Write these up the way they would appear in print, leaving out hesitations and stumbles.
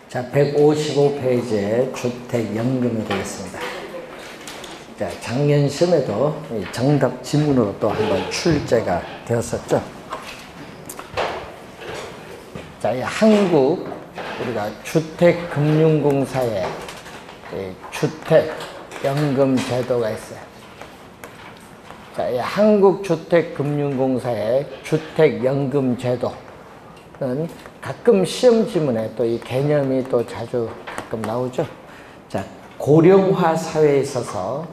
자, 155페이지에 주택연금이 되겠습니다. 자, 작년 시험에도 정답 지문으로 또 한번 출제가 되었었죠. 자, 이 한국 우리가 주택금융공사에 주택연금 제도가 있어요. 자, 이 한국주택금융공사의 주택연금 제도는 가끔 시험 지문에 또 이 개념이 또 자주 가끔 나오죠. 자, 고령화 사회에 있어서,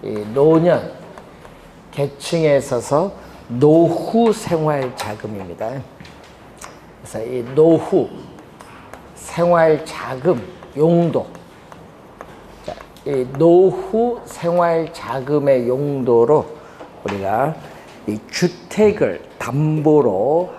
이 노년 계층에 있어서 노후 생활 자금입니다. 그래서 이 노후 생활 자금 용도, 자, 이 노후 생활 자금의 용도로 우리가 이 주택을 담보로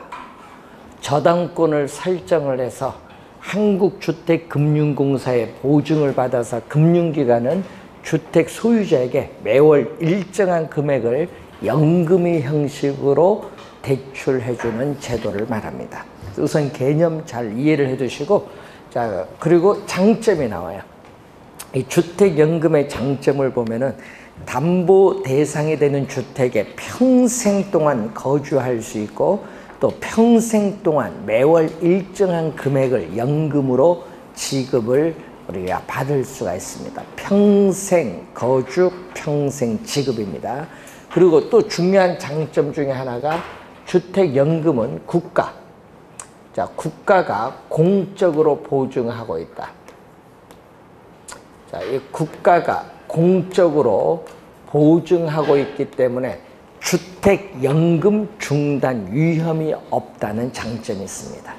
저당권을 설정을 해서 한국주택금융공사의 보증을 받아서 금융기관은 주택 소유자에게 매월 일정한 금액을 연금의 형식으로 대출해주는 제도를 말합니다. 우선 개념 잘 이해를 해두시고, 자, 그리고 장점이 나와요. 이 주택연금의 장점을 보면은 담보 대상이 되는 주택에 평생 동안 거주할 수 있고, 또 평생 동안 매월 일정한 금액을 연금으로 지급을 우리가 받을 수가 있습니다. 평생 거주, 평생 지급입니다. 그리고 또 중요한 장점 중에 하나가 주택연금은 국가가 공적으로 보증하고 있다. 자, 이 국가가 공적으로 보증하고 있기 때문에 주택연금 중단 위험이 없다는 장점이 있습니다.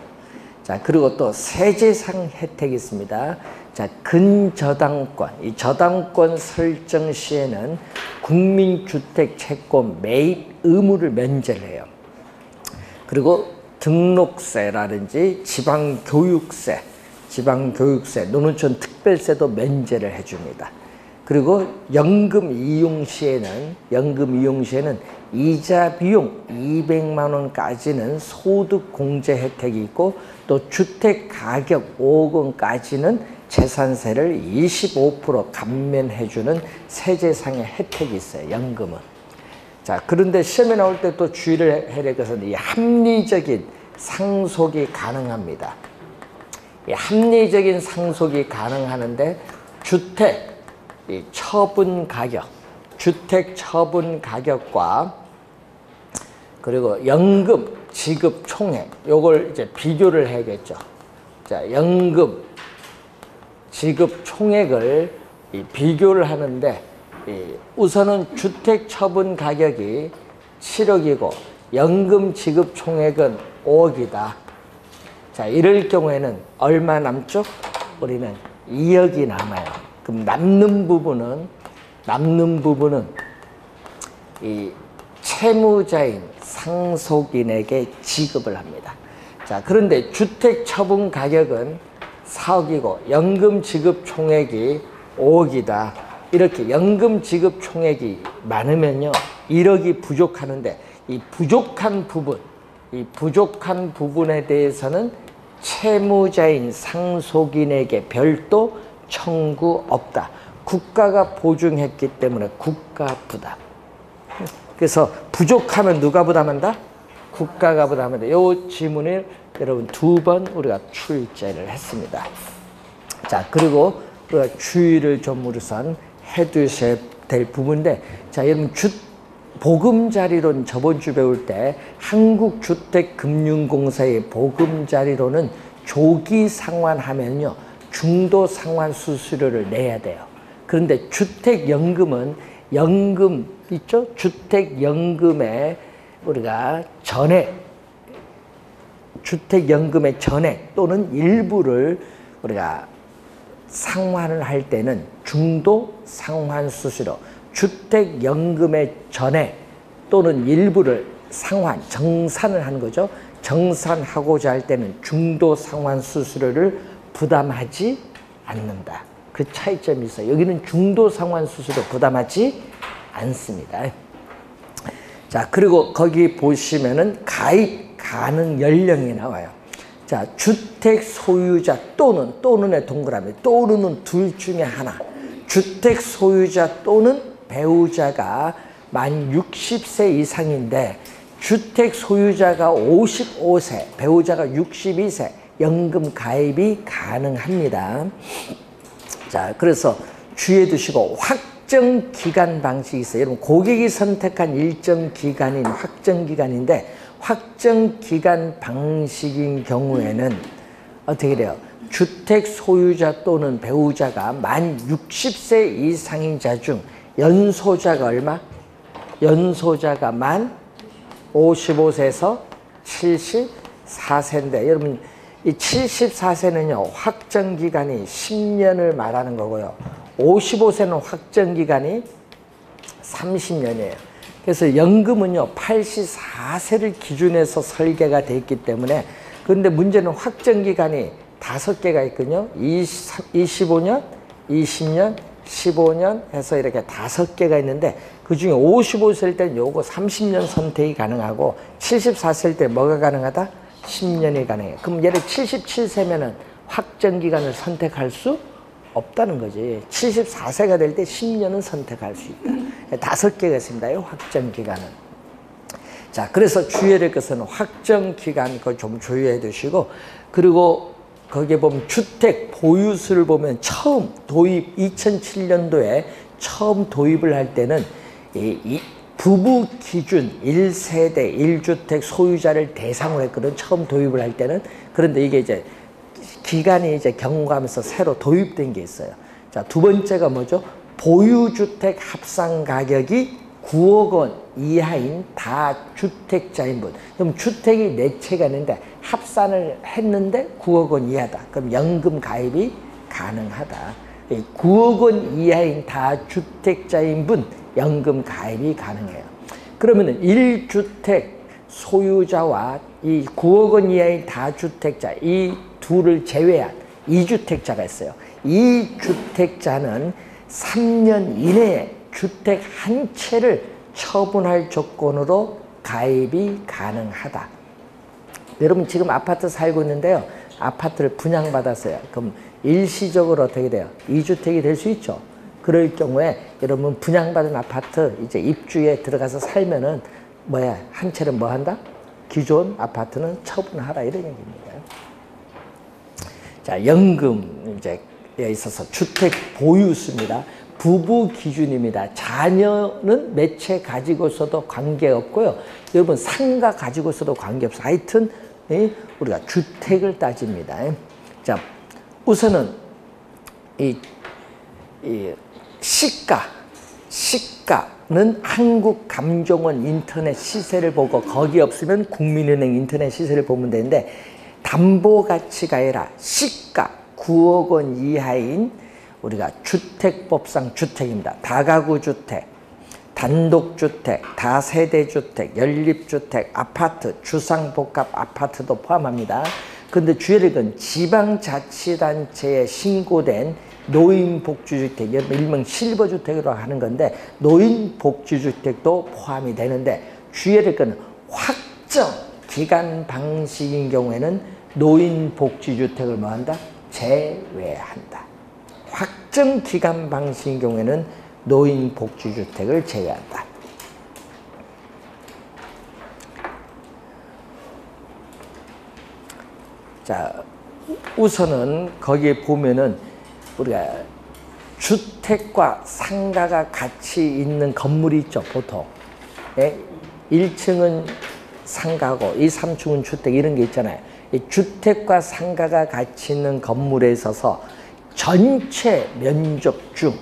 자, 그리고 또 세제상 혜택이 있습니다. 자, 근저당권, 이 저당권 설정 시에는 국민주택 채권 매입 의무를 면제를 해요. 그리고 등록세라든지 지방교육세, 노농촌 특별세도 면제를 해줍니다. 그리고 연금 이용 시에는 이자 비용 200만 원까지는 소득 공제 혜택이 있고, 또 주택 가격 5억 원까지는 재산세를 25% 감면해주는 세제상의 혜택이 있어요, 연금은. 자, 그런데 시험에 나올 때 또 주의를 해야 될 것은 이 합리적인 상속이 가능합니다. 이 합리적인 상속이 가능하는데 주택 처분 가격과 그리고 연금 지급 총액, 요걸 이제 비교를 해야겠죠. 자, 연금 지급 총액을 비교를 하는데, 우선은 주택 처분 가격이 7억이고 연금 지급 총액은 5억이다. 자, 이럴 경우에는 얼마 남죠? 우리는 2억이 남아요. 그럼 남는 부분은 이 채무자인 상속인에게 지급을 합니다. 자, 그런데 주택 처분 가격은 4억이고 연금 지급 총액이 5억이다. 이렇게 연금 지급 총액이 많으면요, 1억이 부족하는데 이 부족한 부분에 대해서는 채무자인 상속인에게 별도 청구 없다. 국가가 보증했기 때문에 국가 부담. 그래서 부족하면 누가 부담한다? 국가가 부담한다. 이 지문을 여러분 2번 우리가 출제를 했습니다. 자, 그리고 우리가 주의를 좀 우선 해두셔야 될 부분인데, 자, 여러분 보금자리론 저번 주 배울 때 한국주택금융공사의 보금자리론은 조기 상환하면요 중도 상환 수수료를 내야 돼요. 그런데 주택연금은 연금 있죠? 주택연금의 우리가 주택연금의 전액 또는 일부를 우리가 상환을 할 때는 중도 상환 수수료, 주택연금의 전액 또는 일부를 정산을 하는 거죠. 정산하고자 할 때는 중도 상환 수수료를 부담하지 않는다. 그 차이점이 있어요. 여기는 중도 상환 수수료 부담하지 않습니다. 자, 그리고 거기 보시면은 가입 가능 연령이 나와요. 자, 주택 소유자 또는의 동그라미, 또는 둘 중에 하나. 주택 소유자 또는 배우자가 만 60세 이상인데 주택 소유자가 55세, 배우자가 62세, 연금 가입이 가능합니다. 자, 그래서 주의해 두시고 확정 기간 방식이 있어요. 여러분, 고객이 선택한 일정 기간인 확정 기간인데 확정 기간 방식인 경우에는 어떻게 돼요? 주택 소유자 또는 배우자가 만 60세 이상인 자 중 연소자가 얼마? 연소자가 만 55세에서 74세인데 여러분, 이 74세는요 확정 기간이 10년을 말하는 거고요. 55세는 확정 기간이 30년이에요. 그래서 연금은요 84세를 기준해서 설계가 돼 있기 때문에, 그런데 문제는 확정 기간이 5개가 있거든요. 25년, 20년, 15년 해서 이렇게 5개가 있는데 그 중에 55세일 때는 요거 30년 선택이 가능하고 74세일 때 뭐가 가능하다? 10년이 가능해요. 그럼 얘를 77세면은 확정 기간을 선택할 수 없다는 거지. 74세가 될 때 10년은 선택할 수 있다. 5개가 있습니다. 이 확정 기간은. 자, 그래서 주의해야 될 것은 확정 기간, 그거 좀 주의해 두시고, 그리고 거기에 보면 주택 보유수를 보면 처음 도입 2007년도에 처음 도입을 할 때는 이 부부 기준 1세대 1주택 소유자를 대상으로 했거든. 처음 도입을 할 때는. 그런데 이게 이제 기간이 이제 경과하면서 새로 도입된 게 있어요. 자, 두 번째가 뭐죠? 보유주택 합산 가격이 9억 원 이하인 다주택자인 분. 그럼 주택이 4채가 있는데 합산을 했는데 9억 원 이하다. 그럼 연금 가입이 가능하다. 9억 원 이하인 다주택자인 분 연금 가입이 가능해요. 그러면 1주택 소유자와 이 9억 원 이하인 다주택자, 이 둘을 제외한 2주택자가 있어요. 이 주택자는 3년 이내에 주택 한 채를 처분할 조건으로 가입이 가능하다. 여러분, 지금 아파트 살고 있는데요. 아파트를 분양받았어요. 그럼 일시적으로 어떻게 돼요? 2주택이 될 수 있죠. 그럴 경우에 여러분 분양받은 아파트 이제 입주에 들어가서 살면은 한 채를 뭐 한다? 기존 아파트는 처분하라, 이런 얘기입니다. 자, 연금 이제에 있어서 주택 보유수입니다. 부부 기준입니다. 자녀는 몇 채 가지고 있어도 관계없고요. 여러분 상가 가지고 있어도 관계없어. 하여튼 우리가 주택을 따집니다. 자, 우선은 이 시가는 한국감정원 인터넷 시세를 보고 거기 없으면 국민은행 인터넷 시세를 보면 되는데, 담보가치가 아니라 시가 9억 원 이하인 우리가 주택법상 주택입니다. 다가구주택, 단독주택, 다세대주택, 연립주택, 아파트, 주상복합 아파트도 포함합니다. 그런데 주의할 건 지방자치단체에 신고된 노인복지주택, 일명 실버주택이라고 하는 건데 노인복지주택도 포함이 되는데, 주의할 건 확정 기간 방식인 경우에는 노인복지주택을 뭐한다? 제외한다. 확정 기간 방식인 경우에는 노인복지주택을 제외한다. 자, 우선은 거기에 보면은 우리가 주택과 상가가 같이 있는 건물이 있죠, 보통. 1층은 상가고 2, 3층은 주택, 이런 게 있잖아요. 이 주택과 상가가 같이 있는 건물에 있어서 전체 면적 중,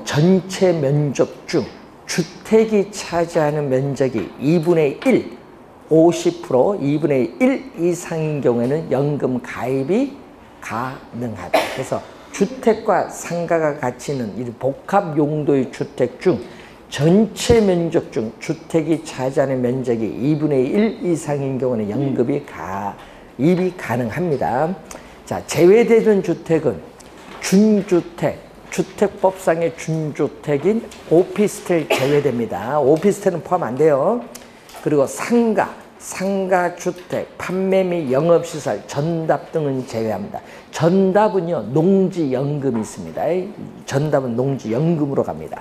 전체 면적 중 주택이 차지하는 면적이 2분의 1, 50%, 2분의 1 이상인 경우에는 연금 가입이 가능하다. 그래서 주택과 상가가 같이 있는 이 복합 용도의 주택 중 전체 면적 중 주택이 차지하는 면적이 2분의 1 이상인 경우는 연금이 가입이 가능합니다. 자, 제외되는 주택은 준주택, 주택법상의 준주택인 오피스텔 제외됩니다. 오피스텔은 포함 안 돼요. 그리고 상가, 상가주택, 판매 및 영업시설, 전답 등은 제외합니다. 전답은요, 농지연금이 있습니다. 전답은 농지연금으로 갑니다.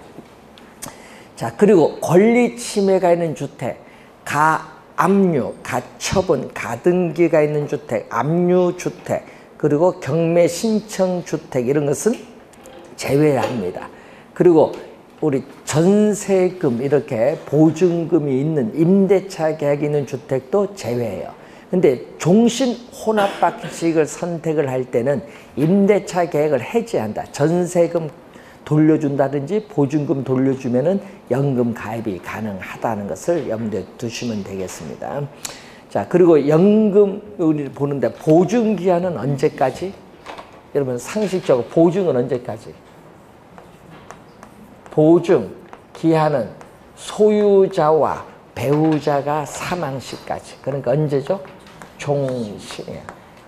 자, 그리고 권리 침해가 있는 주택, 가압류, 가처분, 가등기가 있는 주택, 압류주택, 그리고 경매 신청주택 이런 것은 제외합니다. 그리고 우리 전세금 이렇게 보증금이 있는 임대차 계약이 있는 주택도 제외해요. 근데 종신 혼합 방식을 선택을 할 때는 임대차 계약을 해지한다. 전세금 돌려준다든지 보증금 돌려주면은 연금 가입이 가능하다는 것을 염두에 두시면 되겠습니다. 자, 그리고 연금 우리 보는데 보증 기한은 언제까지? 여러분 상식적으로 보증은 언제까지? 보증 기한은 소유자와 배우자가 사망 시까지. 그러니까 언제죠? 종신이에요.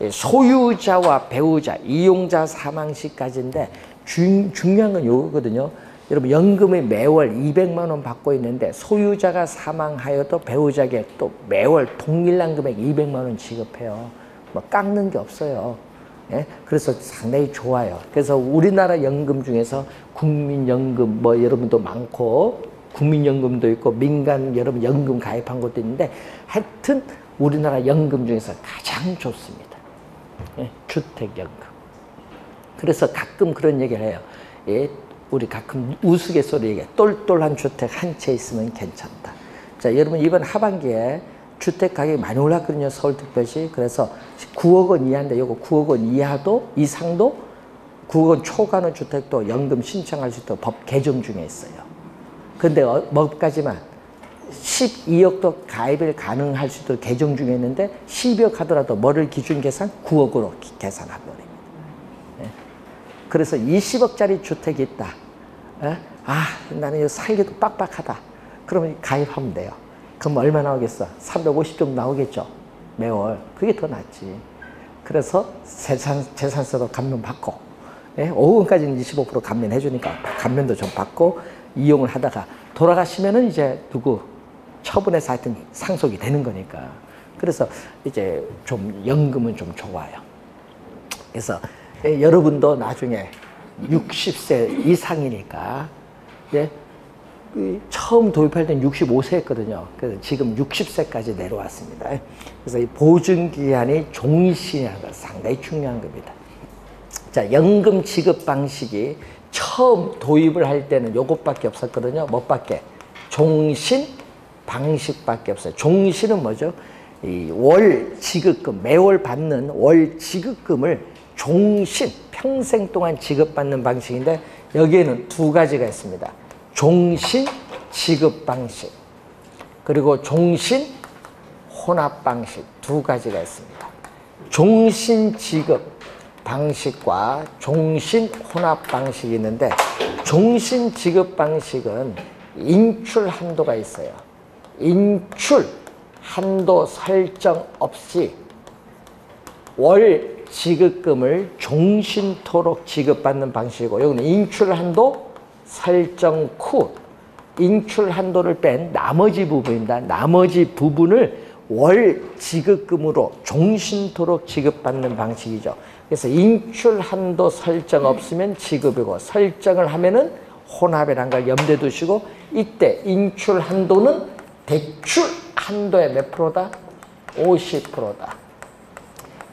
소유자와 배우자, 이용자 사망 시까지인데 중요한 건 요거거든요. 여러분 연금을 매월 200만 원 받고 있는데 소유자가 사망하여도 배우자에게 또 매월 동일한 금액 200만 원 지급해요. 뭐 깎는 게 없어요. 예? 그래서 상당히 좋아요. 그래서 우리나라 연금 중에서 국민연금 뭐 여러분도 많고 국민연금도 있고 민간 여러분 연금 가입한 것도 있는데 하여튼 우리나라 연금 중에서 가장 좋습니다. 예? 주택연금. 그래서 가끔 그런 얘기를 해요. 예? 우리 가끔 우스갯소리 얘기해. 똘똘한 주택 한 채 있으면 괜찮다. 자, 여러분 이번 하반기에 주택 가격이 많이 올랐거든요. 서울특별시. 그래서 9억 원 이하인데 요거 9억 원 이하도 이상도 9억 원 초과는 주택도 연금 신청할 수 있도록 법 개정 중에 있어요. 근데 뭐까지만 12억도 가입을 가능할 수 있도록 개정 중에 있는데 12억 하더라도 뭐를 기준 계산? 9억으로 계산해버립니다. 예. 그래서 20억짜리 주택이 있다. 예? 아, 나는 이거 살기도 빡빡하다. 그러면 가입하면 돼요. 그럼 얼마 나오겠어? 350 정도 나오겠죠? 매월. 그게 더 낫지. 그래서 재산세도 감면받고, 예? 5억 원까지는 25% 감면해주니까 감면도 좀 받고 이용을 하다가 돌아가시면은 이제 처분해서 하여튼 상속이 되는 거니까. 그래서 이제 좀 연금은 좀 좋아요. 그래서 여러분도 나중에 60세 이상이니까, 예? 처음 도입할 때는 65세였거든요. 그래서 지금 60세까지 내려왔습니다. 그래서 이 보증기한이 종신이라는 건 상당히 중요한 겁니다. 자, 연금 지급 방식이 처음 도입을 할 때는 요것밖에 없었거든요. 뭐밖에? 종신 방식밖에 없어요. 종신은 뭐죠? 이 월 지급금, 매월 받는 월 지급금을 종신, 평생 동안 지급받는 방식인데 여기에는 두 가지가 있습니다. 종신 지급 방식 그리고 종신 혼합 방식 두 가지가 있습니다. 종신 지급 방식과 종신 혼합 방식이 있는데 종신 지급 방식은 인출 한도가 있어요. 인출 한도 설정 없이 월 지급금을 종신토록 지급받는 방식이고 여기는 인출 한도 설정 후 인출 한도를 뺀 나머지 부분입니다. 나머지 부분을 월 지급금으로 종신토록 지급받는 방식이죠. 그래서 인출 한도 설정 없으면 지급이고 설정을 하면은 혼합이라는 걸 염두에 두시고 이때 인출 한도는 대출 한도의 몇 프로다? 50%다.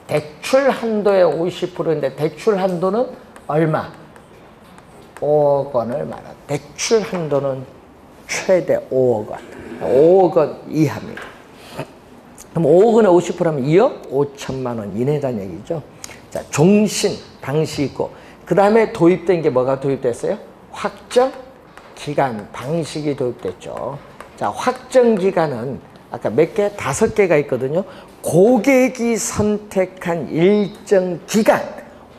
대출 한도의 50%인데 대출 한도는 얼마? 5억 원을 말합니다. 대출 한도는 최대 5억 원. 5억 원 이하입니다. 그럼 5억 원에 50%하면 2억 5천만 원 이내란 얘기죠. 자, 종신 방식이 있고 그 다음에 도입된 게 뭐가 도입됐어요? 확정 기간 방식이 도입됐죠. 자, 확정 기간은 아까 몇 개? 5개가 있거든요. 고객이 선택한 일정 기간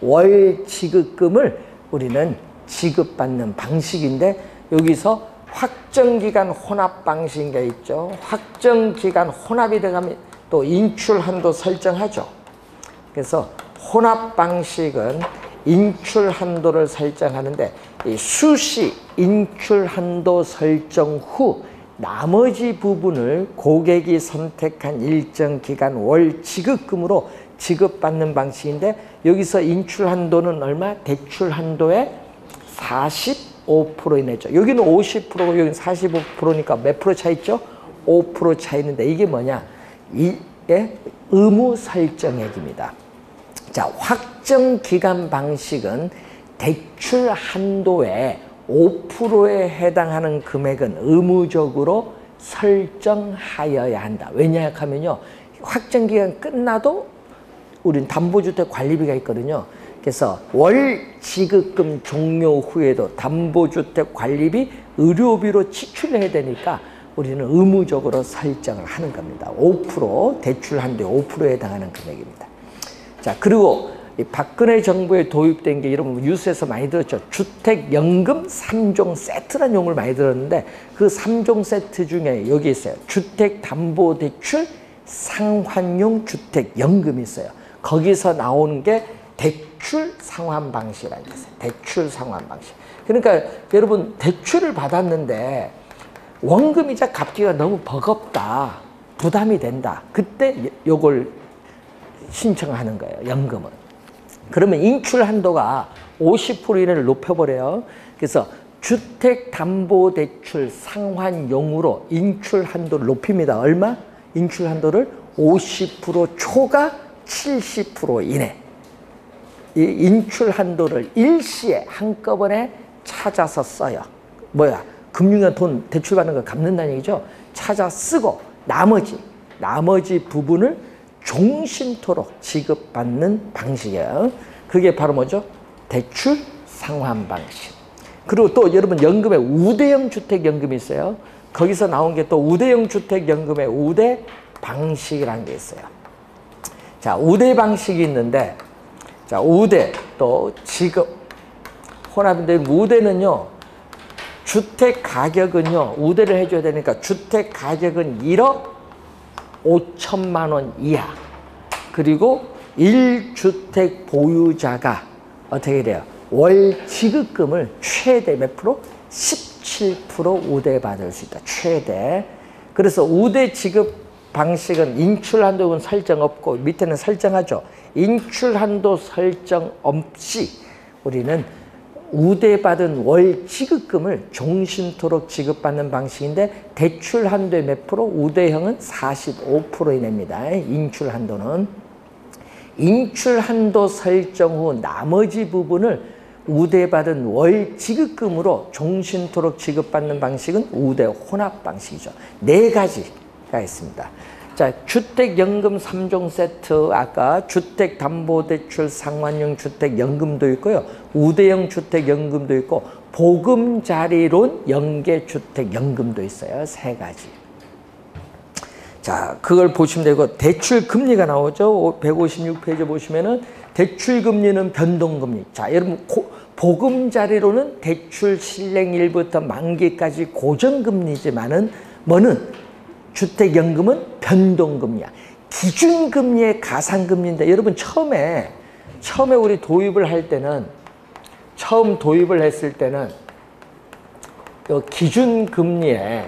월 지급금을 우리는 지급받는 방식인데 여기서 확정기간 혼합 방식인 게 있죠. 확정기간 혼합이 들어가면 또 인출 한도 설정하죠. 그래서 혼합 방식은 인출 한도를 설정하는데 이 수시 인출 한도 설정 후 나머지 부분을 고객이 선택한 일정 기간 월 지급금으로 지급받는 방식인데, 여기서 인출 한도는 얼마? 대출 한도의 45% 이내죠. 여기는 50%고 여기는 45%니까 몇 프로 차 있죠? 5% 차 있는데, 이게 뭐냐? 이게 의무 설정액입니다. 자, 확정 기간 방식은 대출 한도의 5%에 해당하는 금액은 의무적으로 설정하여야 한다. 왜냐 하면요, 확정 기간 끝나도 우린 담보주택 관리비가 있거든요. 그래서 월 지급금 종료 후에도 담보주택 관리비, 의료비로 지출해야 되니까 우리는 의무적으로 설정을 하는 겁니다. 5%, 대출 한도의 5%에 해당하는 금액입니다. 자, 그리고 이 박근혜 정부에 도입된 게, 여러분 뉴스에서 많이 들었죠. 주택연금 3종 세트라는 용어를 많이 들었는데, 그 3종 세트 중에 여기 있어요. 주택담보대출 상환용 주택연금이 있어요. 거기서 나오는 게 대출 상환 방식이라는 게 있어요. 대출 상환 방식. 그러니까 여러분, 대출을 받았는데 원금이자 갚기가 너무 버겁다, 부담이 된다, 그때 요걸 신청하는 거예요, 연금은. 그러면 인출 한도가 50% 이내를 높여버려요. 그래서 주택담보대출 상환용으로 인출 한도를 높입니다. 얼마? 인출 한도를 50% 초과 70% 이내. 이 인출 한도를 일시에 한꺼번에 찾아서 써요. 뭐야? 금융위원 돈 대출받는 거 갚는다는 얘기죠. 찾아 쓰고 나머지 부분을 종신토록 지급받는 방식이에요. 그게 바로 뭐죠? 대출 상환 방식. 그리고 또 여러분, 연금에 우대형 주택연금이 있어요. 거기서 나온 게 또 우대형 주택연금의 우대 방식이라는 게 있어요. 자, 우대 방식이 있는데, 자, 우대 또 지급 혼합인데, 우대는요, 주택 가격은요, 우대를 해줘야 되니까 주택 가격은 1억 5천만 원 이하. 그리고 1주택 보유자가 어떻게 돼요? 월 지급금을 최대 몇 프로? 17% 우대받을 수 있다. 최대. 그래서 우대 지급 방식은 인출 한도는 설정 없고, 밑에는 설정하죠. 인출 한도 설정 없이 우리는 우대받은 월 지급금을 종신토록 지급받는 방식인데, 대출 한도의 몇 프로? 우대형은 45% 이내입니다. 인출 한도는. 인출 한도 설정 후 나머지 부분을 우대받은 월 지급금으로 종신토록 지급받는 방식은 우대 혼합 방식이죠. 4가지가 있습니다. 자, 주택연금 3종 세트, 아까 주택담보대출 상환용 주택연금도 있고요, 우대형 주택연금도 있고, 보금자리론 연계주택연금도 있어요. 3가지. 자, 그걸 보시면 되고, 대출금리가 나오죠. 156페이지 보시면은 대출금리는 변동금리. 자, 여러분, 보금자리론은 대출 실행일부터 만기까지 고정금리지만은 뭐는 주택연금은 변동금리야. 기준금리의 가상금리인데, 여러분 처음에 우리 도입을 할 때는, 처음 도입을 했을 때는 요 기준금리에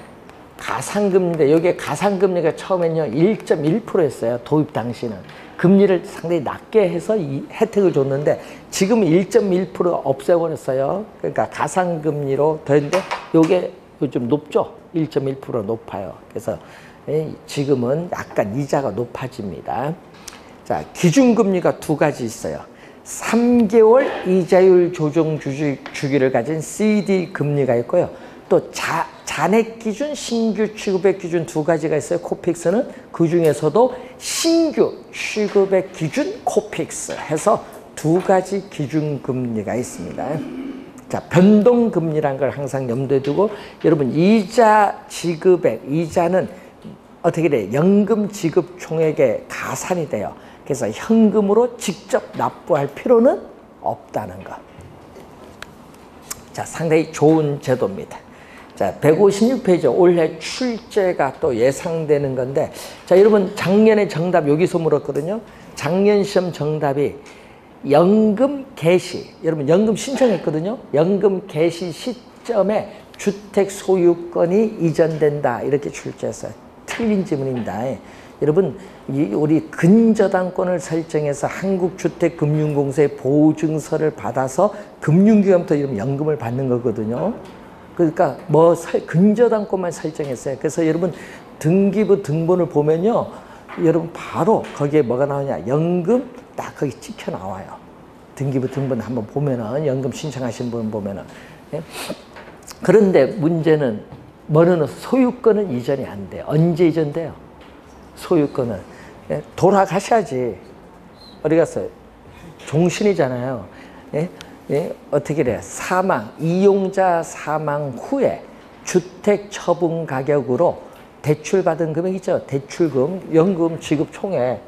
가상금리인데, 여기에 가상금리가 처음엔요 1.1%였어요. 도입 당시는 금리를 상당히 낮게 해서 이 혜택을 줬는데, 지금은 1.1% 없애버렸어요. 그러니까 가상금리로 됐는데, 요게 요즘 높죠. 1.1% 높아요. 그래서 지금은 약간 이자가 높아집니다. 자, 기준금리가 2가지 있어요. 3개월 이자율 조정 주기를 가진 CD 금리가 있고요. 또 잔액 기준, 신규 취급액 기준 2가지가 있어요. 코픽스는. 그 중에서도 신규 취급액 기준 코픽스 해서 2가지 기준금리가 있습니다. 자, 변동금리란 걸 항상 염두에 두고, 여러분 이자 지급액, 이자는 어떻게 돼요? 연금 지급 총액의 가산이 돼요. 그래서 현금으로 직접 납부할 필요는 없다는 것. 자, 상당히 좋은 제도입니다. 자, 156페이지 올해 출제가 또 예상되는 건데, 자, 여러분 작년에 정답 여기서 물었거든요. 작년 시험 정답이 연금 개시, 여러분 연금 신청했거든요. 연금 개시 시점에 주택 소유권이 이전된다 이렇게 출제했어요. 틀린 지문입니다. 여러분 우리 근저당권을 설정해서 한국주택금융공사의 보증서를 받아서 금융기관부터 이런 연금을 받는 거거든요. 그러니까 근저당권만 설정했어요. 그래서 여러분 등기부 등본을 보면요, 여러분 바로 거기에 뭐가 나오냐, 연금 딱 거기 찍혀 나와요. 등기부 등본 한번 보면은, 연금 신청하신 분 보면은. 예? 그런데 문제는 뭐는 소유권은 이전이 안 돼요. 언제 이전돼요? 소유권은. 예? 돌아가셔야지. 어디 갔어요? 종신이잖아요. 예? 예? 어떻게 돼요? 이용자 사망 후에 주택 처분 가격으로 대출받은 금액 있죠? 대출금, 연금 지급 총액.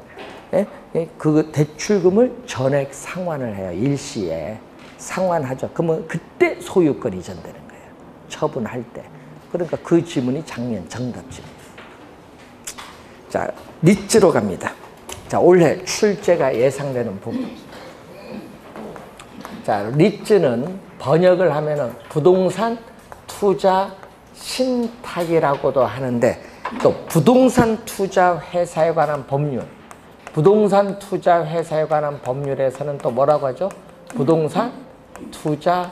예? 예? 그 대출금을 전액 상환을 해요. 일시에. 상환하죠. 그러면 그때 소유권이 이전되는 거예요. 처분할 때. 그러니까 그 지문이 작년 정답 지문. 자, 리츠로 갑니다. 자, 올해 출제가 예상되는 부분. 자, 리츠는 번역을 하면은 부동산 투자 신탁이라고도 하는데, 또 부동산 투자 회사에 관한 법률, 부동산 투자 회사에 관한 법률에서는 또 뭐라고 하죠? 부동산 투자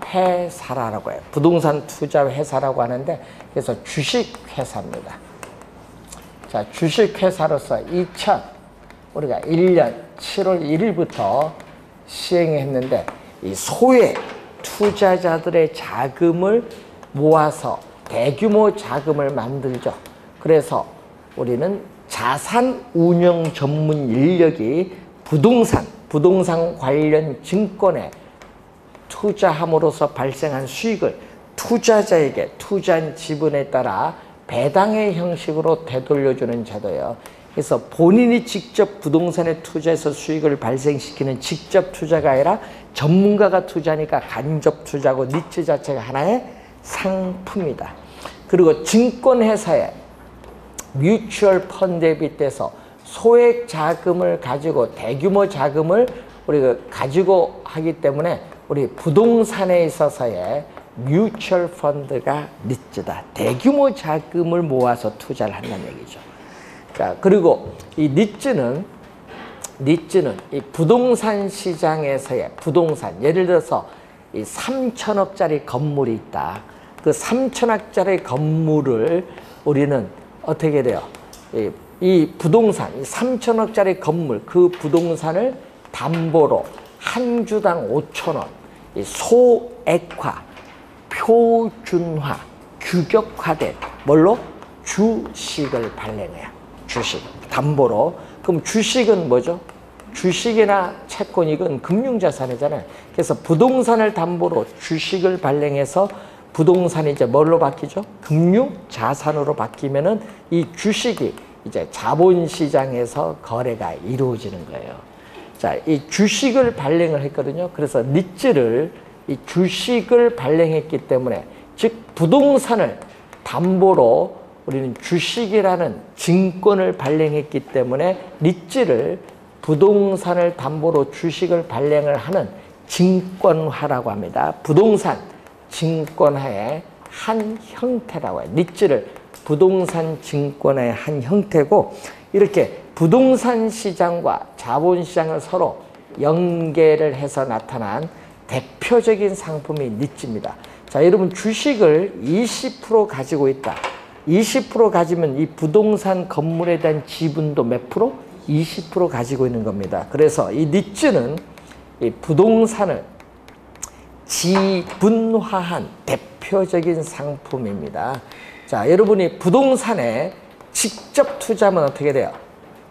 회사라고 해요. 부동산 투자 회사라고 하는데, 그래서 주식 회사입니다. 자, 주식 회사로서 우리가 1년 7월 1일부터 시행했는데, 이 소액 투자자들의 자금을 모아서 대규모 자금을 만들죠. 그래서 우리는 자산 운용 전문 인력이 부동산 관련 증권에 투자함으로써 발생한 수익을 투자자에게 투자한 지분에 따라 배당의 형식으로 되돌려주는 제도예요. 그래서 본인이 직접 부동산에 투자해서 수익을 발생시키는 직접 투자가 아니라 전문가가 투자하니까 간접 투자고, 니츠 자체가 하나의 상품이다. 그리고 증권회사에 뮤추얼 펀드에 빗대서 소액 자금을 가지고 대규모 자금을 우리가 가지고 하기 때문에 우리 부동산에 있어서의 뮤추얼 펀드가 니츠다. 대규모 자금을 모아서 투자를 한다는 얘기죠. 자, 그리고 이 니츠는 이 부동산 시장에서의 예를 들어서 이 3천억짜리 건물이 있다. 그 3천억짜리 건물을 우리는 어떻게 돼요? 이 부동산, 이 3천억짜리 건물, 그 부동산을 담보로 한 주당 5천원, 이 소액화, 표준화, 규격화된 뭘로? 주식을 발행해요. 주식, 담보로. 그럼 주식은 뭐죠? 주식이나 채권, 이건 금융자산이잖아요. 그래서 부동산을 담보로 주식을 발행해서 부동산이 이제 뭘로 바뀌죠? 금융자산으로 바뀌면은 이 주식이 이제 자본시장에서 거래가 이루어지는 거예요. 자, 이 주식을 발행을 했거든요. 그래서 니츠를 이 주식을 발행했기 때문에, 즉 부동산을 담보로 우리는 주식이라는 증권을 발행했기 때문에 니츠를 부동산을 담보로 주식을 발행을 하는 증권화라고 합니다. 부동산 증권화의 한 형태라고 해요. 니츠를 부동산 증권화의 한 형태고, 이렇게 부동산 시장과 자본시장을 서로 연계를 해서 나타난 대표적인 상품이 니츠입니다. 자, 여러분 주식을 20% 가지고 있다. 20% 가지면 이 부동산 건물에 대한 지분도 몇 프로? 20% 가지고 있는 겁니다. 그래서 이 니츠는 이 부동산을 지분화한 대표적인 상품입니다. 자, 여러분이 부동산에 직접 투자하면 어떻게 돼요?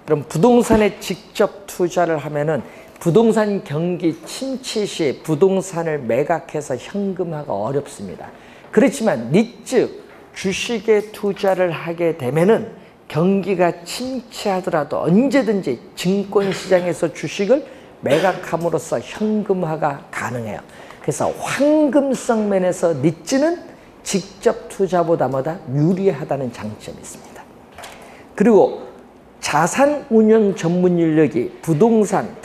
그럼 부동산에 직접 투자를 하면은 부동산 경기 침체 시 부동산을 매각해서 현금화가 어렵습니다. 그렇지만 니츠 주식에 투자를 하게 되면은 경기가 침체하더라도 언제든지 증권시장에서 주식을 매각함으로써 현금화가 가능해요. 그래서 황금성 면에서 니츠는 직접 투자보다 유리하다는 장점이 있습니다. 그리고 자산 운용 전문 인력이 부동산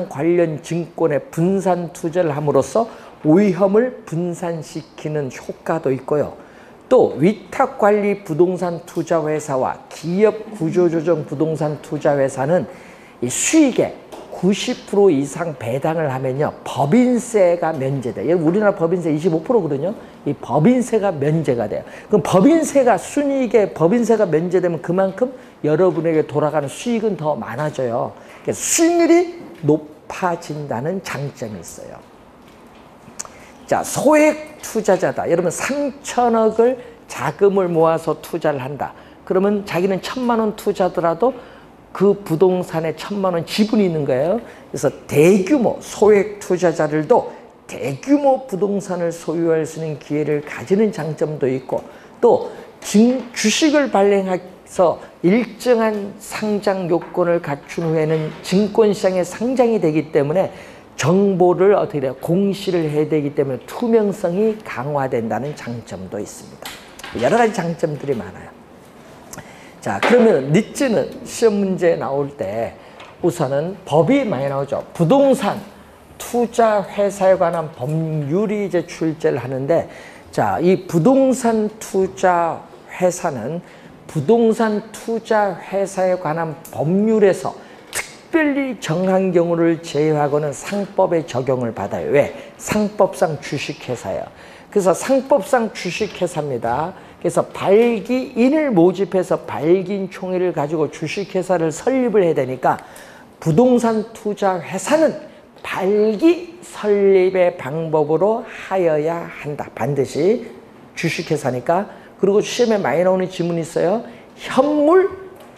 관련 증권에 분산 투자를 함으로써 위험을 분산시키는 효과도 있고요. 또 위탁관리 부동산 투자회사와 기업 구조조정 부동산 투자회사는 이 수익의 90% 이상 배당을 하면요, 법인세가 면제돼요. 우리나라 법인세 25%거든요. 이 법인세가 면제가 돼요. 그럼 법인세가 순이익에 법인세가 면제되면 그만큼 여러분에게 돌아가는 수익은 더 많아져요. 그래서 수익률이 높아진다는 장점이 있어요. 자, 소액 투자자다. 여러분 3천억을 자금을 모아서 투자를 한다. 그러면 자기는 1,000만 원 투자더라도 그 부동산에 1,000만 원 지분이 있는 거예요. 그래서 대규모 소액 투자자들도 대규모 부동산을 소유할 수 있는 기회를 가지는 장점도 있고, 또 주식을 발행해서 일정한 상장 요건을 갖춘 후에는 증권시장에 상장이 되기 때문에 정보를 어떻게 돼요? 공시를 해야 되기 때문에 투명성이 강화된다는 장점도 있습니다. 여러 가지 장점들이 많아요. 자, 그러면 니츠는 시험 문제 나올 때 우선은 법이 많이 나오죠. 부동산 투자 회사에 관한 법률이 이제 출제를 하는데, 자, 이 부동산 투자 회사는 부동산 투자 회사에 관한 법률에서 특별히 정한 경우를 제외하고는 상법의 적용을 받아요. 왜? 상법상 주식회사예요. 그래서 상법상 주식회사입니다. 그래서 발기인을 모집해서 발기인 총회를 가지고 주식회사를 설립을 해야 되니까 부동산 투자 회사는 발기 설립의 방법으로 하여야 한다. 반드시 주식회사니까. 그리고 시험에 많이 나오는 지문이 있어요. 현물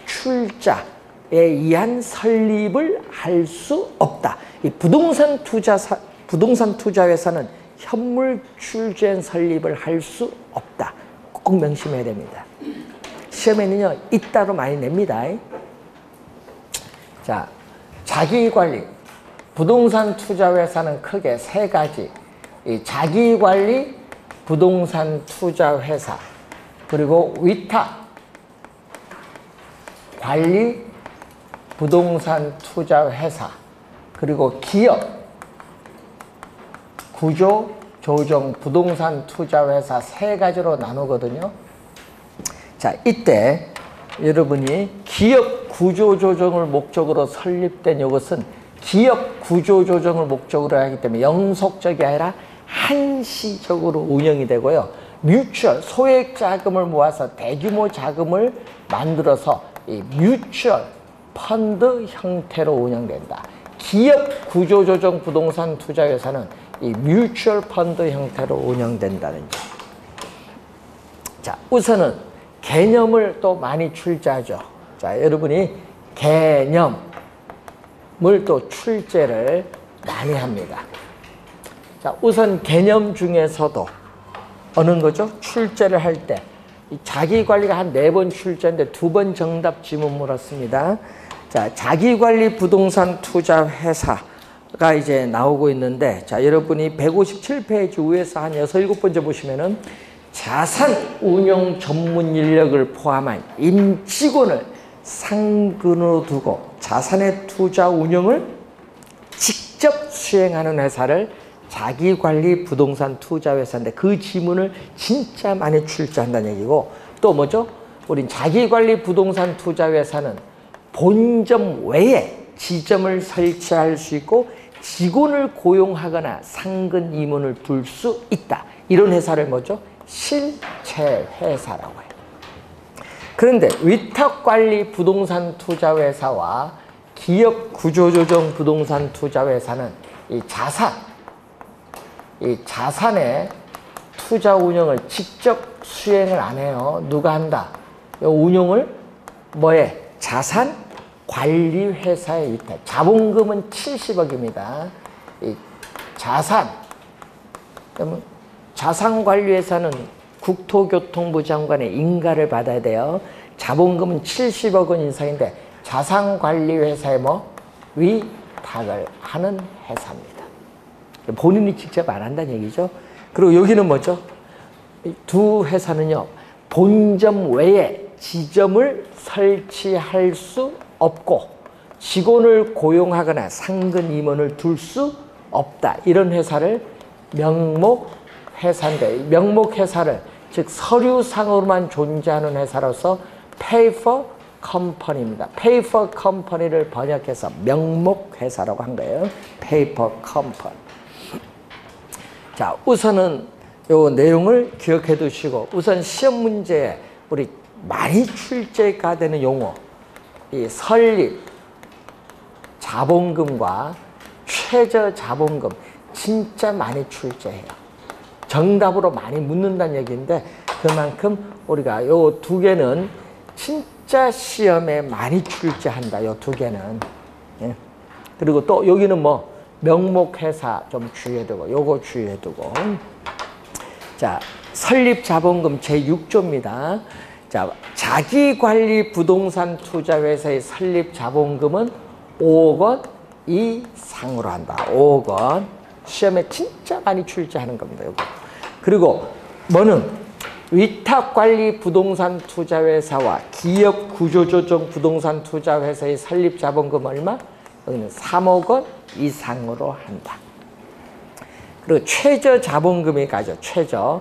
출자에 의한 설립을 할 수 없다. 이 부동산 투자 회사는 현물 출자한 설립을 할 수 없다. 꼭 명심해야 됩니다. 시험에는요, 이따로 많이 냅니다. 자, 자기관리. 부동산 투자회사는 크게 세 가지. 이 자기관리 부동산 투자회사, 그리고 위탁 관리 부동산 투자회사, 그리고 기업 구조 조정 부동산 투자회사 세 가지로 나누거든요. 자, 이때 여러분이 기업 구조조정을 목적으로 설립된 이것은 기업 구조조정을 목적으로 하기 때문에 영속적이 아니라 한시적으로 운영이 되고요. 뮤추얼, 소액 자금을 모아서 대규모 자금을 만들어서 이 뮤추얼 펀드 형태로 운영된다. 기업 구조조정 부동산 투자회사는 이 뮤추얼 펀드 형태로 운영된다는 점. 자, 우선은 개념을 또 많이 출제하죠. 자, 여러분이 개념을 또 출제를 많이 합니다. 자, 우선 개념 중에서도 어느 거죠? 출제를 할 때 자기관리가 한 4번 출제인데 2번 정답 지문 물었습니다. 자, 자기관리 부동산 투자 회사가 이제 나오고 있는데, 자, 여러분이 157페이지 위에서 한 6, 7번째 보시면은 자산 운용 전문 인력을 포함한 임직원을 상근으로 두고 자산의 투자 운용을 직접 수행하는 회사를 자기관리 부동산 투자회사인데, 그 지문을 진짜 많이 출제한다는 얘기고, 또 뭐죠? 우린 자기관리 부동산 투자회사는 본점 외에 지점을 설치할 수 있고 직원을 고용하거나 상근 임원을 둘 수 있다. 이런 회사를 뭐죠? 실체회사라고 해요. 그런데 위탁관리 부동산 투자회사와 기업 구조조정 부동산 투자회사는 이 자산의 투자 운영을 직접 수행을 안 해요. 누가 한다? 이 운용을 뭐에? 자산 관리 회사에 위탁. 자본금은 70억입니다. 이 자산관리회사는 국토교통부 장관의 인가를 받아야 돼요. 자본금은 70억 원 이상인데 자산관리회사에 위탁을 하는 회사입니다. 본인이 직접 안 한다는 얘기죠. 그리고 여기는 뭐죠? 두 회사는요, 본점 외에 지점을 설치할 수 없고 직원을 고용하거나 상근 임원을 둘 수 없다. 이런 회사를 명목회사인데 명목회사를 즉 서류상으로만 존재하는 회사로서 paper company입니다. paper company를 번역해서 명목회사라고 한 거예요. paper company. 자, 우선은 요 내용을 기억해 두시고 우선 시험 문제에 우리 많이 출제가 되는 용어 이 설립 자본금과 최저 자본금 진짜 많이 출제해요. 정답으로 많이 묻는다는 얘기인데 그만큼 우리가 요 두 개는 진짜 시험에 많이 출제한다. 요 두 개는. 예. 그리고 또 여기는 뭐 명목회사 좀 주의해두고 요거 주의해두고 자 설립자본금 제6조입니다. 자 자기관리 부동산 투자회사의 설립자본금은 5억 원 이상으로 한다. 5억 원 시험에 진짜 많이 출제하는 겁니다. 요거. 그리고 뭐는 위탁관리 부동산 투자회사와 기업 구조조정 부동산 투자회사의 설립자본금 얼마? 여기는 3억 원 이상으로 한다. 그리고 최저 자본금이 가죠. 최저.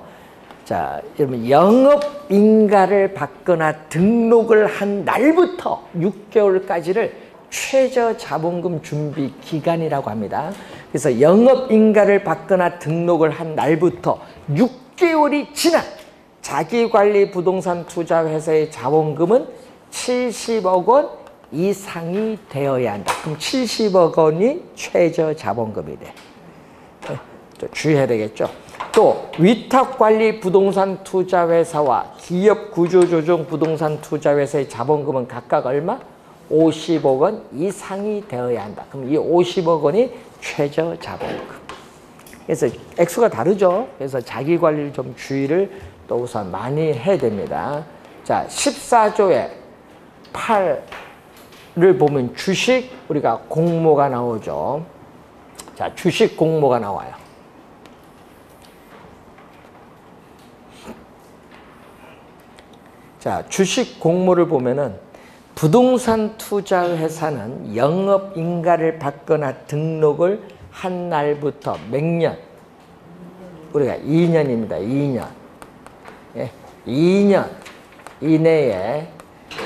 자, 여러분 영업인가를 받거나 등록을 한 날부터 6개월까지를 최저 자본금 준비 기간이라고 합니다. 그래서 영업인가를 받거나 등록을 한 날부터 6개월이 지난 자기관리 부동산 투자회사의 자본금은 70억 원 이상이 되어야 한다. 그럼 70억 원이 최저 자본금이 돼. 또 주의해야 되겠죠. 또 위탁관리 부동산 투자회사와 기업 구조조정 부동산 투자회사의 자본금은 각각 얼마? 50억 원 이상이 되어야 한다. 그럼 이 50억 원이 최저 자본금. 그래서 액수가 다르죠. 그래서 자기 관리를 좀 주의를 또 우선 많이 해야 됩니다. 자, 14조에 8을 보면 주식 우리가 공모가 나오죠. 자, 주식 공모가 나와요. 자, 주식 공모를 보면은 부동산 투자 회사는 영업인가를 받거나 등록을 한 날부터 몇 년? 우리가 2년입니다. 2년. 예, 2년 이내에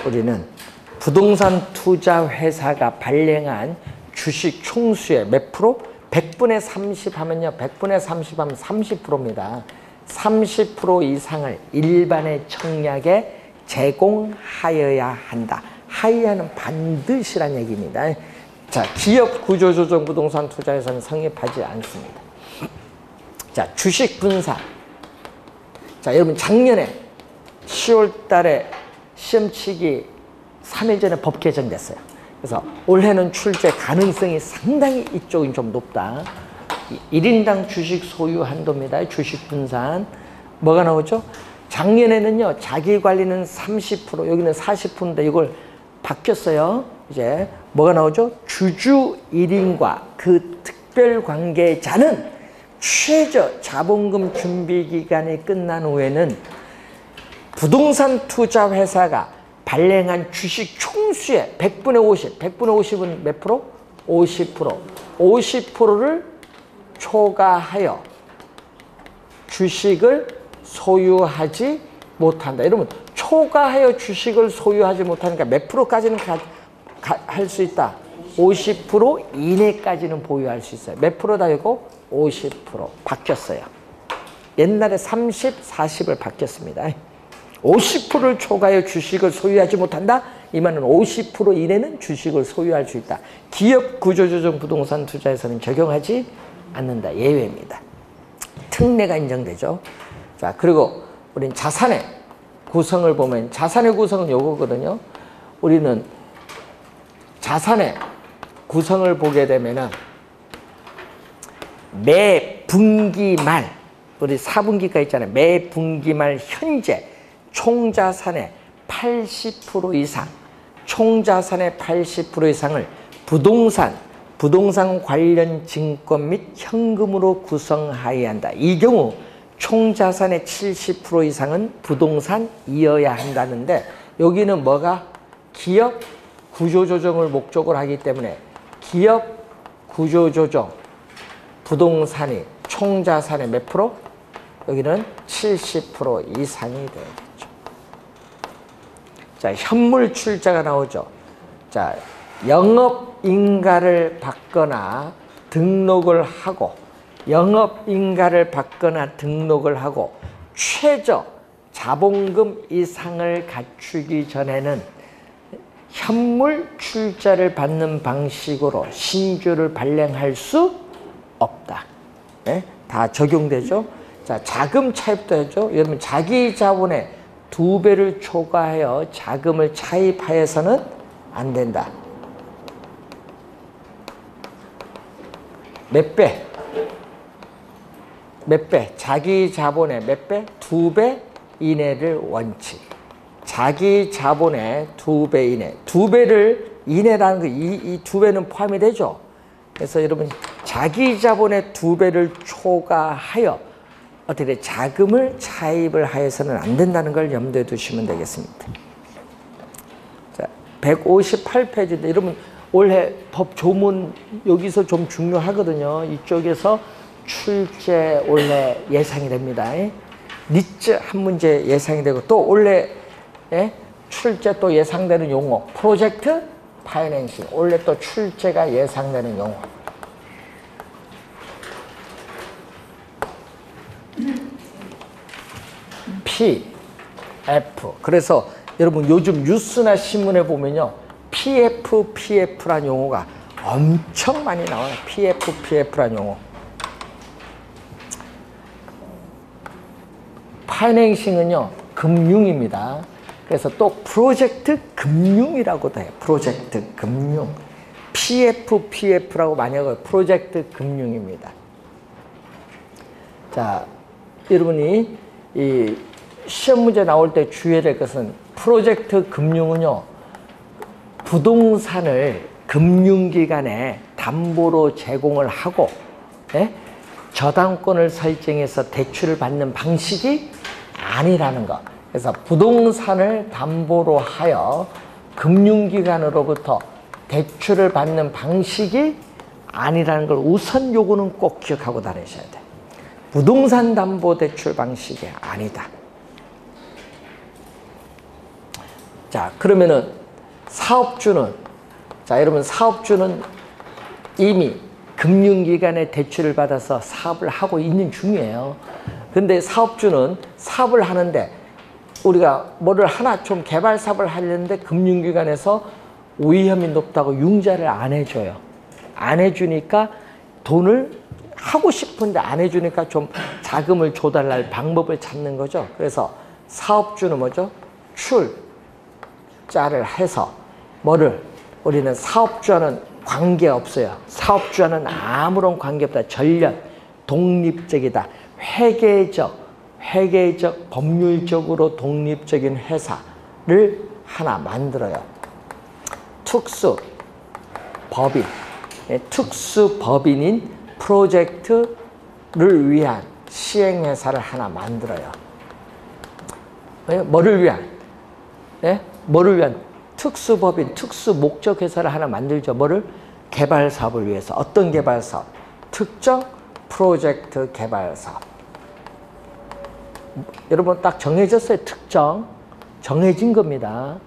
우리는 부동산 투자 회사가 발행한 주식 총수의 몇 프로? 100분의 30 하면요. 100분의 30 하면 30%입니다. 30% 이상을 일반의 청약에 제공하여야 한다. 하여야는 반드시란 얘기입니다. 자, 기업 구조조정 부동산 투자에서는 성립하지 않습니다. 자, 주식 분산. 자, 여러분 작년에 10월 달에 시험 치기 3일 전에 법 개정됐어요. 그래서 올해는 출제 가능성이 상당히 이쪽이 좀 높다. 1인당 주식 소유 한도입니다. 주식 분산. 뭐가 나오죠? 작년에는요, 자기 관리는 30%, 여기는 40%인데 이걸 바뀌었어요. 이제 뭐가 나오죠? 주주 1인과 그 특별 관계자는 최저 자본금 준비 기간이 끝난 후에는 부동산 투자 회사가 발행한 주식 총수의 100분의 50, 100분의 50은 몇 프로? 50%. 50%를 초과하여 주식을 소유하지 못한다. 이러면 초과하여 주식을 소유하지 못하니까 몇 프로까지는 할 수 있다? 50% 이내까지는 보유할 수 있어요. 몇 프로다 이거? 50% 바뀌었어요. 옛날에 30, 40을 바뀌었습니다. 50%를 초과하여 주식을 소유하지 못한다? 이 말은 50% 이내는 주식을 소유할 수 있다. 기업 구조조정 부동산 투자에서는 적용하지 않는다. 예외입니다. 특례가 인정되죠. 자, 그리고 우린 자산의 구성을 보면 자산의 구성은 요거거든요. 우리는 자산의 구성을 보게 되면은 매 분기 말, 우리 4분기가 있잖아요. 매 분기 말 현재 총자산의 80% 이상, 총자산의 80% 이상을 부동산 관련 증권 및 현금으로 구성하여야 한다. 이 경우 총자산의 70% 이상은 부동산이어야 한다는데 여기는 뭐가? 기업 구조조정을 목적으로 하기 때문에 기업 구조조정 부동산이 총 자산의 몇 프로? 여기는 70% 이상이 되겠죠. 자, 현물 출자가 나오죠. 자, 영업인가를 받거나 등록을 하고, 영업인가를 받거나 등록을 하고, 최저 자본금 이상을 갖추기 전에는 현물 출자를 받는 방식으로 신주를 발행할 수 없다. 네? 다 적용되죠. 자, 자금 차입도 하죠. 여러분, 자기 자본의 2배를 초과하여 자금을 차입하여서는 안 된다. 몇 배? 몇 배? 자기 자본의 몇 배? 2배 이내를 원칙. 자기 자본의 2배 이내. 2배를 이내라는 거, 이 2배는 포함이 되죠. 그래서 여러분, 자기 자본의 2배를 초과하여 어떻게 자금을 차입을 하여서는 안 된다는 걸 염두에 두시면 되겠습니다. 자, 158페이지인데 여러분, 올해 법 조문 여기서 좀 중요하거든요. 이쪽에서 출제 올해 예상이 됩니다. 니츠 한 문제 예상이 되고, 또 올해 출제 또 예상되는 용어, 프로젝트 파이낸싱, 올해 또 출제가 예상되는 용어. PF. 그래서 여러분, 요즘 뉴스나 신문에 보면요, PF라는 용어가 엄청 많이 나와요. PF라는 용어. 파이낸싱은요, 금융입니다. 그래서 또 프로젝트 금융이라고도 해요. 프로젝트 금융. PF라고 많이 하고 프로젝트 금융입니다. 자, 여러분이 이 시험 문제 나올 때 주의해야 될 것은, 프로젝트 금융은요, 부동산을 금융기관에 담보로 제공을 하고, 저당권을 설정해서 대출을 받는 방식이 아니라는 것. 그래서 부동산을 담보로 하여 금융기관으로부터 대출을 받는 방식이 아니라는 걸 우선 요거는 꼭 기억하고 다니셔야 돼요. 부동산 담보 대출 방식이 아니다. 자, 그러면은 사업주는, 자, 여러분, 사업주는 이미 금융기관의 대출을 받아서 사업을 하고 있는 중이에요. 근데 사업주는 사업을 하는데, 우리가 뭐를 하나 좀 개발 사업을 하려는데 금융기관에서 위험이 높다고 융자를 안 해줘요. 안 해주니까 돈을 하고 싶은데 안 해주니까 좀 자금을 줘달랄 방법을 찾는 거죠. 그래서 사업주는 뭐죠? 출자를 해서 뭐를, 우리는 사업주와는 관계없어요. 사업주와는 아무런 관계없다. 전략, 독립적이다. 회계적, 법률적으로 독립적인 회사를 하나 만들어요. 특수법인인 프로젝트를 위한 시행회사를 하나 만들어요. 뭐를 위한? 뭐를 위한? 특수법인, 특수목적회사를 하나 만들죠. 뭐를? 개발사업을 위해서. 어떤 개발사업? 특정 프로젝트 개발사업. 여러분, 딱 정해졌어요. 특정. 정해진 겁니다.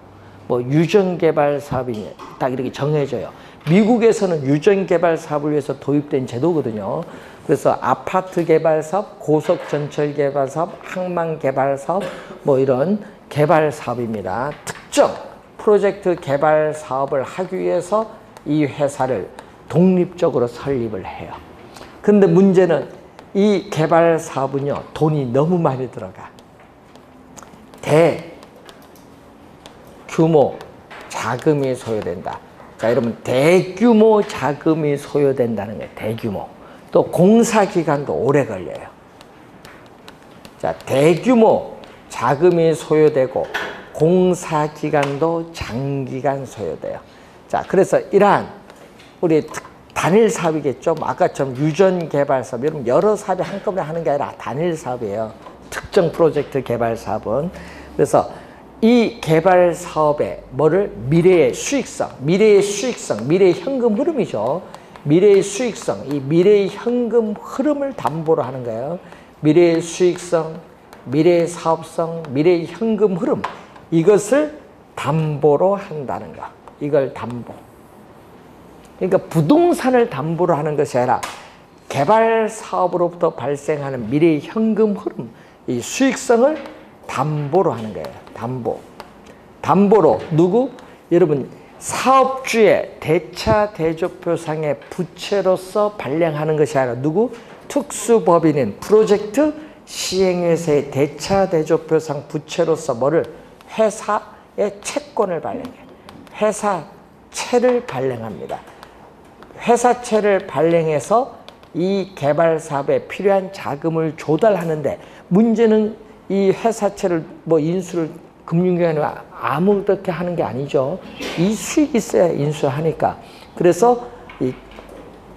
뭐 유전개발 사업이 딱 이렇게 정해져요. 미국에서는 유전개발 사업을 위해서 도입된 제도거든요. 그래서 아파트 개발 사업, 고속 전철 개발 사업, 항만 개발 사업, 뭐 이런 개발 사업입니다. 특정 프로젝트 개발 사업을 하기 위해서 이 회사를 독립적으로 설립을 해요. 근데 문제는 이 개발 사업은요, 돈이 너무 많이 들어가. 대규모 자금이 소요된다. 자, 여러분, 대규모 자금이 소요된다는 거예요. 대규모. 또 공사기간도 오래 걸려요. 자, 대규모 자금이 소요되고 공사기간도 장기간 소요돼요. 자, 그래서 이러한 우리 단일 사업이겠죠. 아까처럼 유전 개발 사업, 여러분 여러 사업이 한꺼번에 하는 게 아니라 단일 사업이에요. 특정 프로젝트 개발 사업은. 그래서 이 개발 사업에 뭐를 미래의 수익성, 미래의 현금 흐름이죠. 미래의 수익성, 이 미래의 현금 흐름을 담보로 하는 거예요. 미래의 수익성, 미래의 사업성, 미래의 현금 흐름, 이것을 담보로 한다는 거. 이걸 담보. 그러니까 부동산을 담보로 하는 것이 아니라 개발 사업으로부터 발생하는 미래의 현금 흐름, 이 수익성을 담보로 하는 거예요. 담보. 담보로 누구? 여러분, 사업주의 대차 대조표상의 부채로서 발행하는 것이 아니라 누구? 특수법인인 프로젝트 시행회사의 대차 대조표상 부채로서 뭐를? 회사의 채권을 발행해요. 회사채를 발행합니다. 회사채를 발행해서 이 개발 사업에 필요한 자금을 조달하는데, 문제는 이 회사채를 뭐 인수를 금융기관이 아무렇게 하는 게 아니죠. 이 수익이 있어야 인수하니까. 그래서 이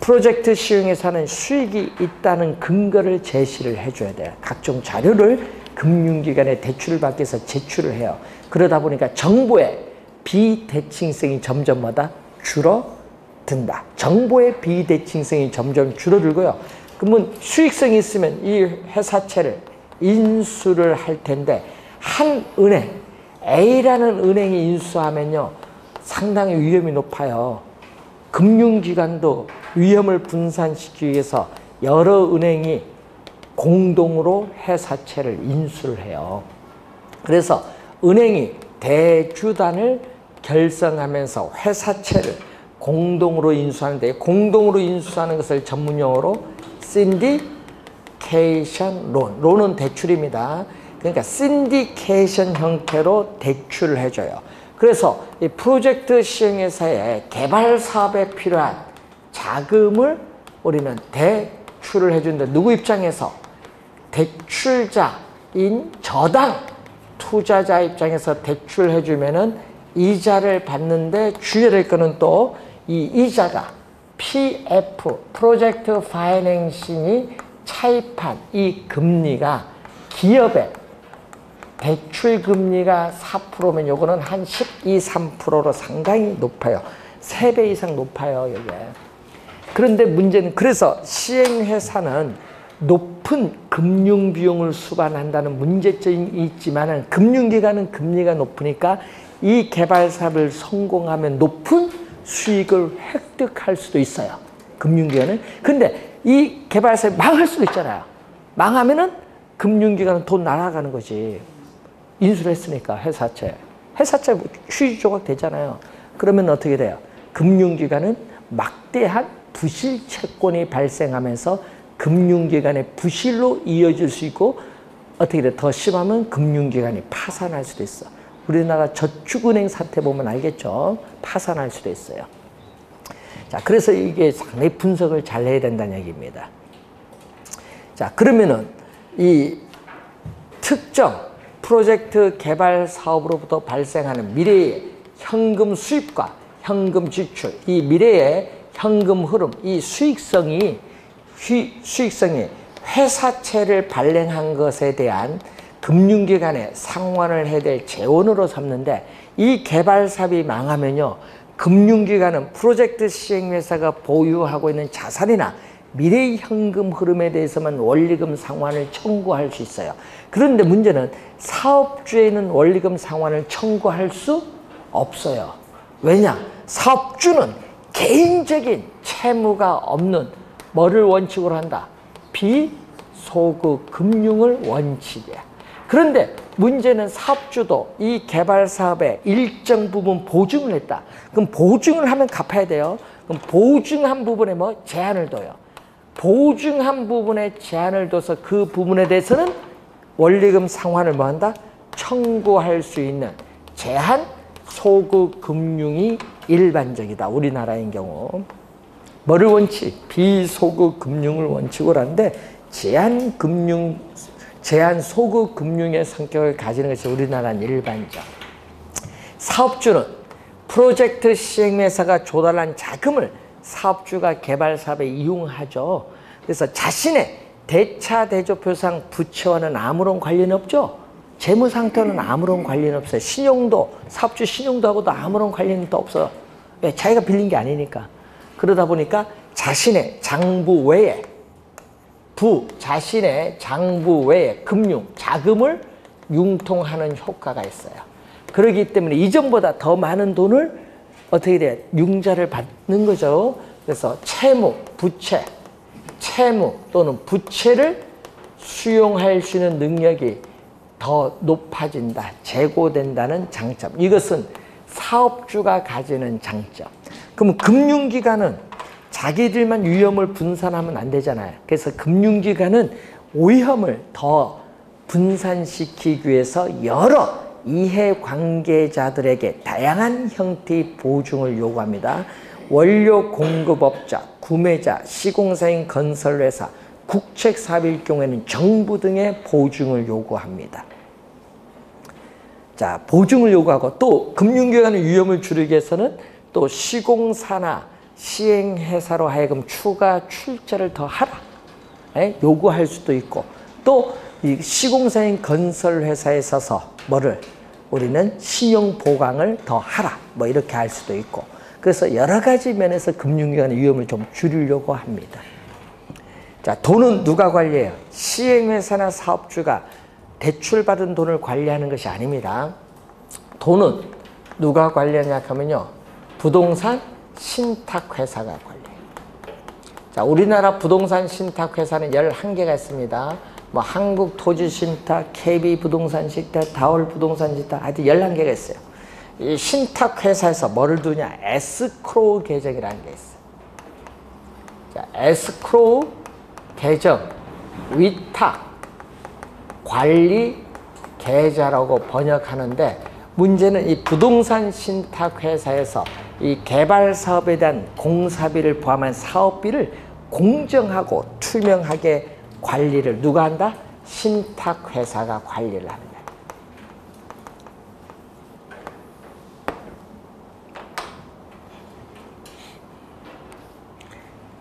프로젝트 시행회사는 수익이 있다는 근거를 제시를 해줘야 돼요. 각종 자료를 금융기관에 대출을 받기 위해서 제출을 해요. 그러다 보니까 정보의 비대칭성이 점점마다 줄어든다. 정보의 비대칭성이 점점 줄어들고요. 그러면 수익성이 있으면 이 회사채를 인수를 할 텐데, 한 은행, A라는 은행이 인수하면요, 상당히 위험이 높아요. 금융기관도 위험을 분산시키기 위해서 여러 은행이 공동으로 회사채를 인수를 해요. 그래서 은행이 대주단을 결성하면서 회사채를 공동으로 인수하는데, 공동으로 인수하는 것을 전문용어로 신디케이션 론, 론은 대출입니다. 그러니까 신디케이션 형태로 대출을 해줘요. 그래서 이 프로젝트 시행회사의 개발 사업에 필요한 자금을 우리는 대출을 해준다. 누구 입장에서? 대출자인 저당 투자자 입장에서 대출을 해주면은 이자를 받는데 주의해야 될 거는 또 이 이자가 PF, 프로젝트 파이낸싱이 차입한 이 금리가 기업의 대출 금리가 4%면 요거는 한 12, 3%로 상당히 높아요. 3배 이상 높아요, 이게. 그런데 문제는, 그래서 시행회사는 높은 금융 비용을 수반한다는 문제점이 있지만, 금융기관은 금리가 높으니까 이 개발 사업을 성공하면 높은 수익을 획득할 수도 있어요, 금융기관은. 근데 이 개발 사업이 망할 수도 있잖아요. 망하면은 금융기관은 돈 날아가는 거지. 인수를 했으니까 회사채 휴지 조각 되잖아요. 그러면 어떻게 돼요? 금융기관은 막대한 부실 채권이 발생하면서 금융기관의 부실로 이어질 수 있고, 어떻게 돼? 더 심하면 금융기관이 파산할 수도 있어. 우리나라 저축은행 사태 보면 알겠죠? 파산할 수도 있어요. 자, 그래서 이게 상당히 분석을 잘 해야 된다는 얘기입니다. 자, 그러면은 이 특정 프로젝트 개발 사업으로부터 발생하는 미래의 현금 수입과 현금 지출, 이 미래의 현금 흐름, 이 수익성이 회사채를 발행한 것에 대한 금융기관에 상환을 해야 될 재원으로 삼는데, 이 개발 사업이 망하면요, 금융기관은 프로젝트 시행회사가 보유하고 있는 자산이나 미래의 현금 흐름에 대해서만 원리금 상환을 청구할 수 있어요. 그런데 문제는 사업주에는 원리금 상환을 청구할 수 없어요. 왜냐? 사업주는 개인적인 채무가 없는 뭐를 원칙으로 한다? 비소극 금융을 원칙이야. 그런데 문제는 사업주도 이 개발 사업에 일정 부분 보증을 했다. 그럼 보증을 하면 갚아야 돼요. 그럼 보증한 부분에 뭐 제한을 둬요. 보증한 부분에 제한을 둬서 그 부분에 대해서는 원리금 상환을 뭐 한다? 청구할 수 있는 제한 소극 금융이 일반적이다. 우리나라인 경우. 뭐를 원칙? 비소극 금융을 원칙으로 하는데, 제한 소극 금융의 성격을 가지는 것이 우리나라는 일반적. 사업주는 프로젝트 시행회사가 조달한 자금을 사업주가 개발 사업에 이용하죠. 그래서 자신의 대차 대조표상 부채와는 아무런 관련이 없죠. 재무 상태는 아무런 관련이 없어요. 신용도, 사업주 신용도하고도 아무런 관련이 또 없어요. 왜? 자기가 빌린 게 아니니까. 그러다 보니까 자신의 장부 외에 자신의 장부 외에 금융, 자금을 융통하는 효과가 있어요. 그렇기 때문에 이전보다 더 많은 돈을 어떻게 돼요? 융자를 받는 거죠. 그래서 채무 또는 부채를 수용할 수 있는 능력이 더 높아진다, 제고된다는 장점. 이것은 사업주가 가지는 장점. 그럼 금융기관은 자기들만 위험을 분산하면 안 되잖아요. 그래서 금융기관은 위험을 더 분산시키기 위해서 여러 이해관계자들에게 다양한 형태의 보증을 요구합니다. 원료 공급업자, 구매자, 시공사인 건설회사, 국책사업일 경우에는 정부 등의 보증을 요구합니다. 자, 보증을 요구하고 또 금융기관의 위험을 줄이기 위해서는 또 시공사나 시행회사로 하여금 추가 출자를 더 하라 요구할 수도 있고, 또 이 시공사인 건설회사에 있어서 뭐를 우리는 신용 보강을 더 하라 뭐 이렇게 할 수도 있고, 그래서 여러 가지 면에서 금융기관의 위험을 좀 줄이려고 합니다. 자, 돈은 누가 관리해요? 시행회사나 사업주가 대출받은 돈을 관리하는 것이 아닙니다. 돈은 누가 관리하냐 하면요, 부동산 신탁회사가 관리해요. 자, 우리나라 부동산 신탁회사는 11개가 있습니다. 뭐 한국토지신탁, KB부동산신탁, 다올부동산신탁, 하여튼 11개가 있어요. 이 신탁회사에서 뭐를 두냐? 에스크로우 계정이라는 게 있어요. 자, 에스크로우 계정, 위탁, 관리 계좌라고 번역하는데, 문제는 이 부동산 신탁회사에서 이 개발 사업에 대한 공사비를 포함한 사업비를 공정하고 투명하게 관리를 누가 한다? 신탁회사가 관리를 합니다.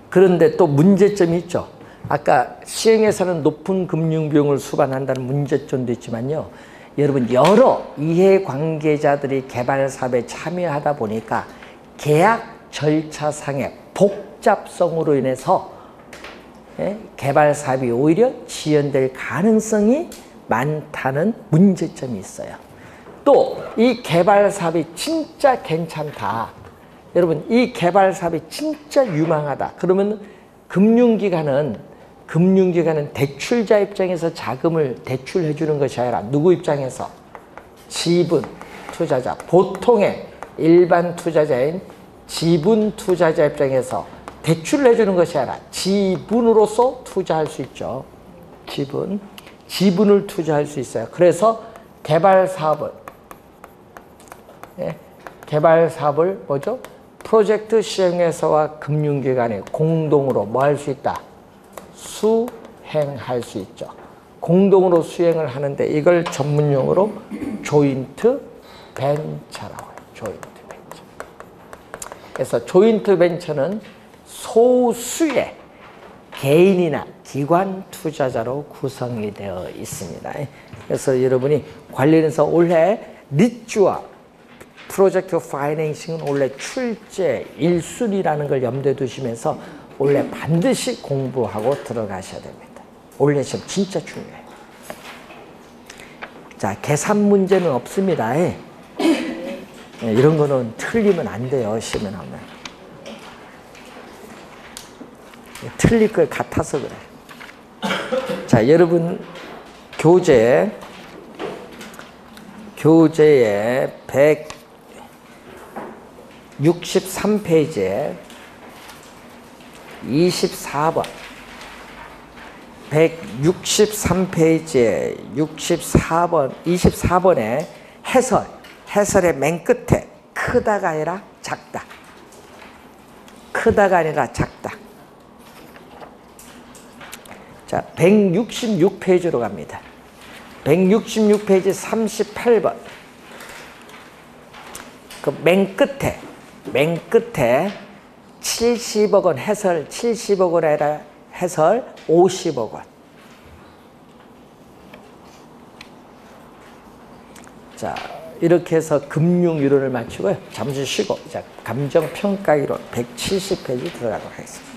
그런데 또 문제점이 있죠. 아까 시행회사는 높은 금융비용을 수반한다는 문제점도 있지만요, 여러분 여러 이해관계자들이 개발 사업에 참여하다 보니까 계약 절차상의 복잡성으로 인해서 개발 사업이 오히려 지연될 가능성이 많다는 문제점이 있어요. 또 이 개발 사업이 진짜 괜찮다, 여러분 이 개발 사업이 진짜 유망하다 그러면 금융기관은 대출자 입장에서 자금을 대출해 주는 것이 아니라 누구 입장에서? 지분 투자자, 보통의 일반 투자자인 지분 투자자 입장에서 대출을 해주는 것이 아니라 지분으로서 투자할 수 있죠. 지분을 투자할 수 있어요. 그래서 개발 사업을 뭐죠? 프로젝트 시행회사와 금융기관이 공동으로 뭐 할 수 있다? 수행할 수 있죠. 공동으로 수행을 하는데 이걸 전문용어로 조인트 벤처라고 해요. 조인트 벤처. 그래서 조인트 벤처는 소수의 개인이나 기관 투자자로 구성이 되어 있습니다. 그래서 여러분이 관련해서 올해 리츠와 프로젝트 파이낸싱은 원래 출제 1순위라는 걸 염두에 두시면서 원래 반드시 공부하고 들어가셔야 됩니다. 올해 시험 진짜 중요해요. 자, 계산 문제는 없습니다. 이런 거는 틀리면 안 돼요. 시험에 나오면. 틀릴 것 같아서 그래. 자, 여러분 교재에 163페이지에 24번 163페이지에 24번에 해설의 맨 끝에 크다가 아니라 작다. 자, 166페이지로 갑니다. 166페이지 38번. 그 맨 끝에 70억 원 해설 70억 원 아니라 해설 50억 원. 자, 이렇게 해서 금융이론을 마치고요. 잠시 쉬고 자, 감정평가이론 170페이지 들어가도록 하겠습니다.